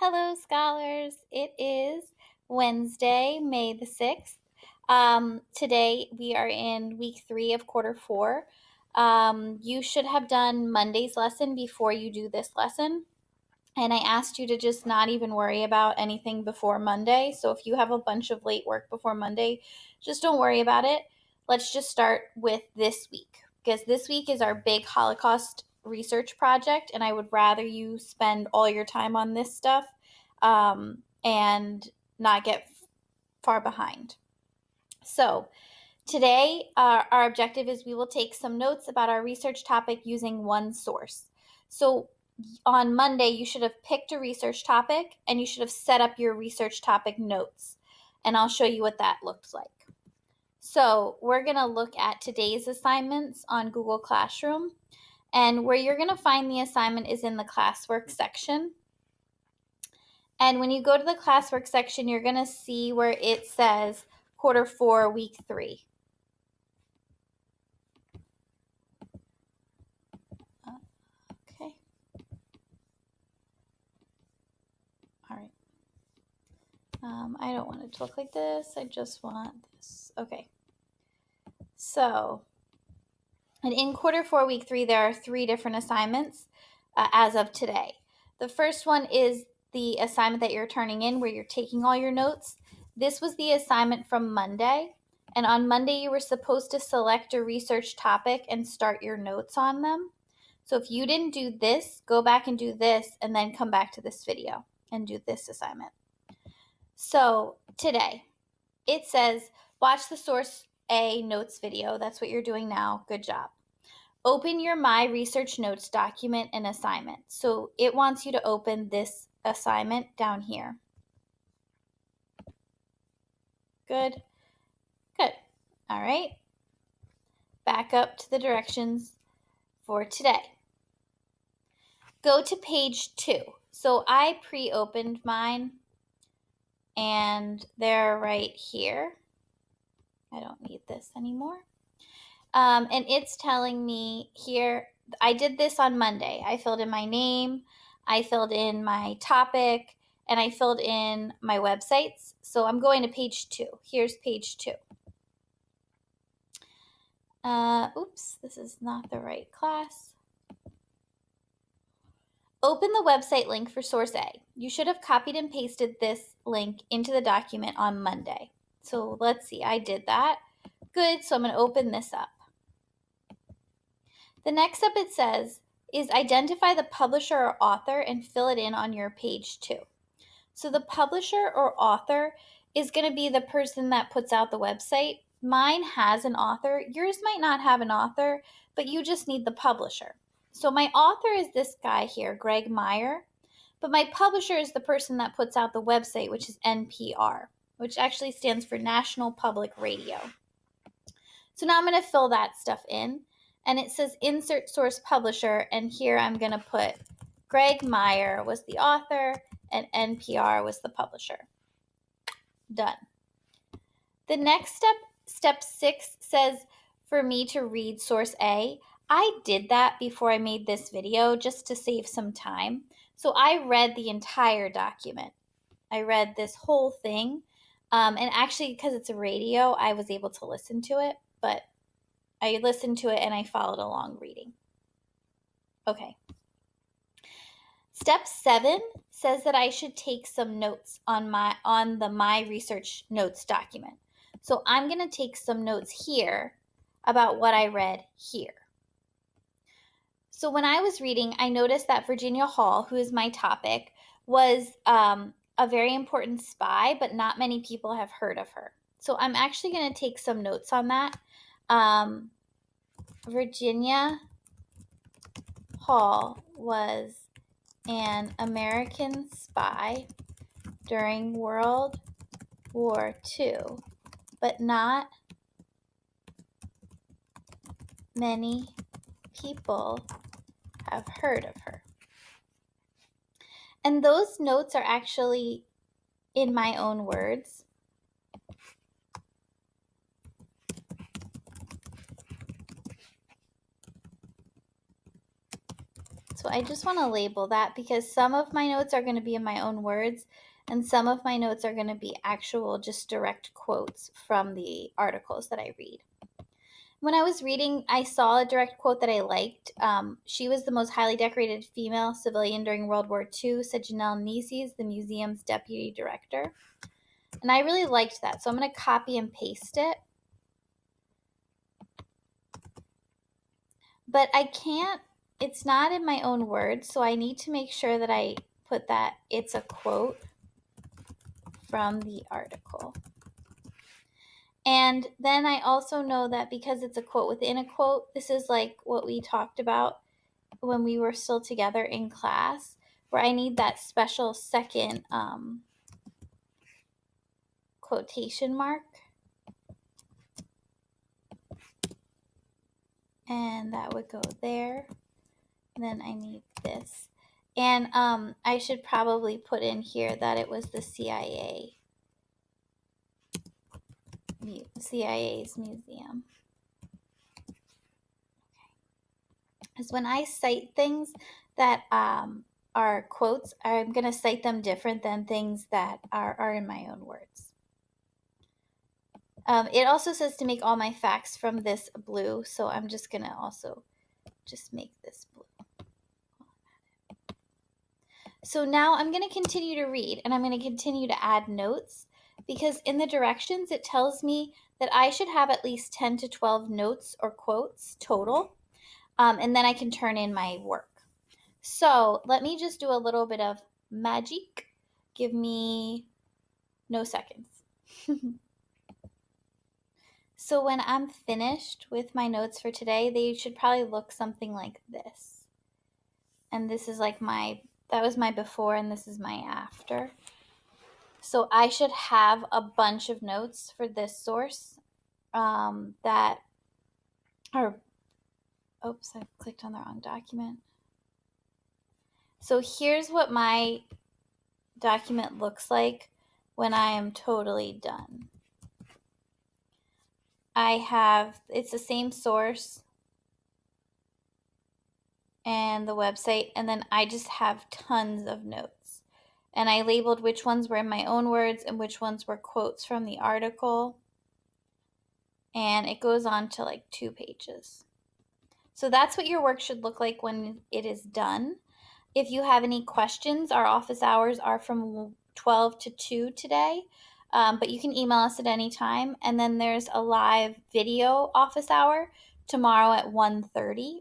Hello, scholars. It is Wednesday, May the 6th. Today we are in week 3 of quarter 4. You should have done Monday's lesson before you do this lesson. And I asked you to just not even worry about anything before Monday. So if you have a bunch of late work before Monday, just don't worry about it. Let's just start with this week because this week is our big Holocaust research project, and I would rather you spend all your time on this stuff and not get far behind. So today, our objective is we will take some notes about our research topic using one source. So on Monday, you should have picked a research topic and you should have set up your research topic notes. And I'll show you what that looks like. So we're going to look at today's assignments on Google Classroom. And where you're going to find the assignment is in the classwork section. And when you go to the classwork section, you're going to see where it says quarter 4, week 3. Okay. All right. I don't want it to look like this. I just want this. Okay. So, and in quarter 4, week 3, there are 3 different assignments as of today. The first one is the assignment that you're turning in where you're taking all your notes. This was the assignment from Monday. And on Monday, you were supposed to select a research topic and start your notes on them. So if you didn't do this, go back and do this, and then come back to this video and do this assignment. So today, it says, watch the source A notes video. That's what you're doing now. Good job. Open your My Research Notes document and assignment. So it wants you to open this assignment down here. Good. Good. All right. Back up to the directions for today. Go to page 2. So I pre-opened mine, and they're right here. I don't need this anymore. And it's telling me here, I did this on Monday. I filled in my name, I filled in my topic, and I filled in my websites. So I'm going to page 2. Here's page 2. Oops, this is not the right class. Open the website link for source A. You should have copied and pasted this link into the document on Monday. So let's see, I did that. Good, so I'm going to open this up. The next step it says is identify the publisher or author and fill it in on your page 2. So the publisher or author is going to be the person that puts out the website. Mine has an author. Yours might not have an author, but you just need the publisher. So my author is this guy here, Greg Meyer, but my publisher is the person that puts out the website, which is NPR, which actually stands for National Public Radio. So now I'm going to fill that stuff in. And it says insert source publisher, and here I'm going to put Greg Meyer was the author and NPR was the publisher. Done. The next step 6, says for me to read source A. I did that before I made this video just to save some time. So I read the entire document. I read this whole thing. And actually, because it's a radio, I was able to listen to it, but I listened to it and I followed along reading. Okay. Step 7 says that I should take some notes on the My Research Notes document. So I'm going to take some notes here about what I read here. So when I was reading, I noticed that Virginia Hall, who is my topic, was a very important spy, but not many people have heard of her. So I'm actually going to take some notes on that. Virginia Hall was an American spy during World War II, but not many people have heard of her. And those notes are actually in my own words. So I just want to label that because some of my notes are going to be in my own words and some of my notes are going to be actual just direct quotes from the articles that I read. When I was reading, I saw a direct quote that I liked. She was the most highly decorated female civilian during World War II, said Janelle Nieces, the museum's deputy director. And I really liked that. So I'm going to copy and paste it. But I can't, it's not in my own words, so I need to make sure that I put that it's a quote from the article. And then I also know that because it's a quote within a quote, this is like what we talked about when we were still together in class, where I need that special second quotation mark. And that would go there. And then I need this. And I should probably put in here that it was the CIA's museum. Because when I cite things that are quotes, I'm going to cite them different than things that are in my own words. It also says to make all my facts from this blue, so I'm just going to also just make this blue. So now I'm going to continue to read, and I'm going to continue to add notes, because in the directions it tells me that I should have at least 10 to 12 notes or quotes total, and then I can turn in my work. So let me just do a little bit of magic. Give me no seconds. So when I'm finished with my notes for today, they should probably look something like this. And this is like that was my before and this is my after. So I should have a bunch of notes for this source that are, oops, I clicked on the wrong document. So here's what my document looks like when I am totally done. It's the same source and the website, and then I just have tons of notes. And I labeled which ones were in my own words and which ones were quotes from the article. And it goes on to like 2 pages. So that's what your work should look like when it is done. If you have any questions, our office hours are from 12 to 2 today, but you can email us at any time. And then there's a live video office hour tomorrow at 1:30.